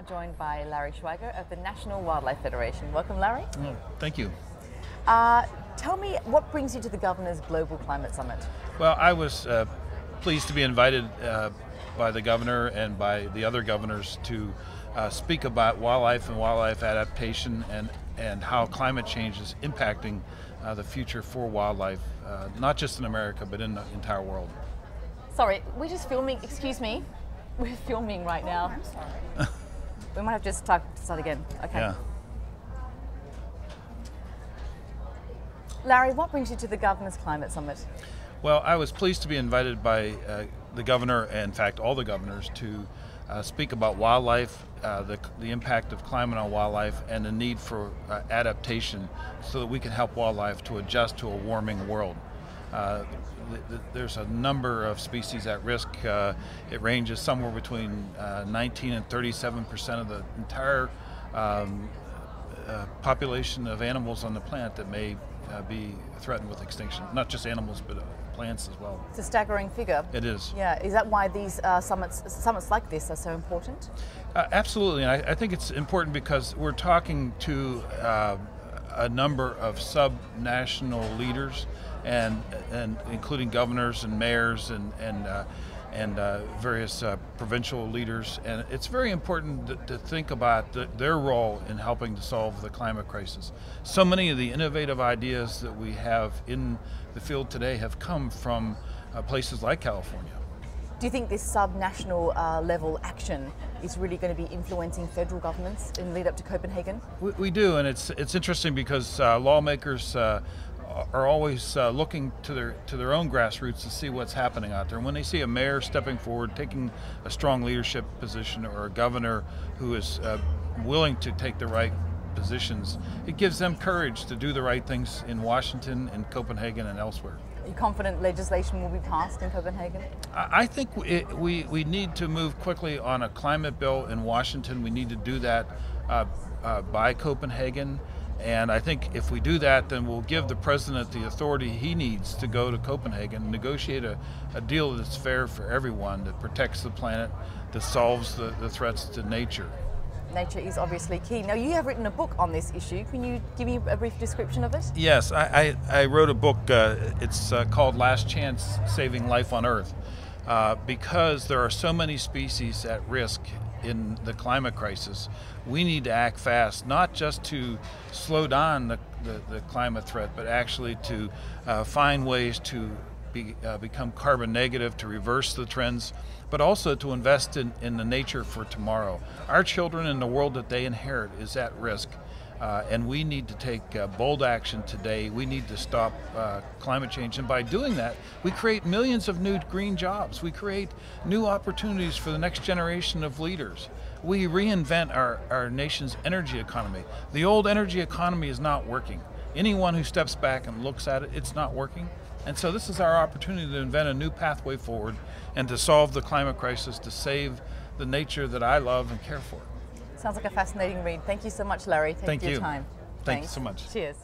now joined by Larry Schweiger of the National Wildlife Federation. Welcome, Larry. Oh, thank you. Tell me, what brings you to the Governor's Global Climate Summit? Well, I was pleased to be invited by the governor and by the other governors to speak about wildlife and wildlife adaptation and how climate change is impacting the future for wildlife, not just in America, but in the entire world. Sorry, we're just filming. Excuse me. We're filming right now. I'm sorry. We might have just start again. Okay. Yeah. Larry, what brings you to the Governor's Climate Summit? Well, I was pleased to be invited by the governor, and in fact all the governors, to speak about wildlife, the impact of climate on wildlife, and the need for adaptation so that we can help wildlife to adjust to a warming world. There's a number of species at risk. It ranges somewhere between 19 and 37% of the entire population of animals on the planet that may be threatened with extinction. Not just animals, but plants as well. It's a staggering figure. It is. Yeah. Is that why these summits like this are so important? Absolutely. And I think it's important because we're talking to a number of sub-national leaders, and including governors and mayors and various provincial leaders, and it's very important to think about their role in helping to solve the climate crisis. So many of the innovative ideas that we have in the field today have come from places like California. Do you think this sub-national level action is really going to be influencing federal governments in the lead up to Copenhagen? We do, and it's interesting because lawmakers are always looking to their own grassroots to see what's happening out there. And when they see a mayor stepping forward, taking a strong leadership position, or a governor who is willing to take the right positions, it gives them courage to do the right things in Washington, in Copenhagen, and elsewhere. Are you confident legislation will be passed in Copenhagen? I think we need to move quickly on a climate bill in Washington. We need to do that by Copenhagen. And I think if we do that, then we'll give the president the authority he needs to go to Copenhagen and negotiate a deal that's fair for everyone, that protects the planet, that solves the threats to nature. Nature is obviously key. Now, you have written a book on this issue. Can you give me a brief description of it? Yes, I wrote a book. It's called Last Chance: Saving Life on Earth, because there are so many species at risk in the climate crisis. We need to act fast, not just to slow down the climate threat, but actually to find ways to become carbon negative, to reverse the trends, but also to invest in the nature for tomorrow. Our children and the world that they inherit is at risk, and we need to take bold action today. We need to stop climate change, and by doing that, we create millions of new green jobs. We create new opportunities for the next generation of leaders. We reinvent our nation's energy economy. The old energy economy is not working. Anyone who steps back and looks at it, it's not working. And so this is our opportunity to invent a new pathway forward and to solve the climate crisis, to save the nature that I love and care for. Sounds like a fascinating read. Thank you so much, Larry. Thank you for your time. Thank you so much. Cheers.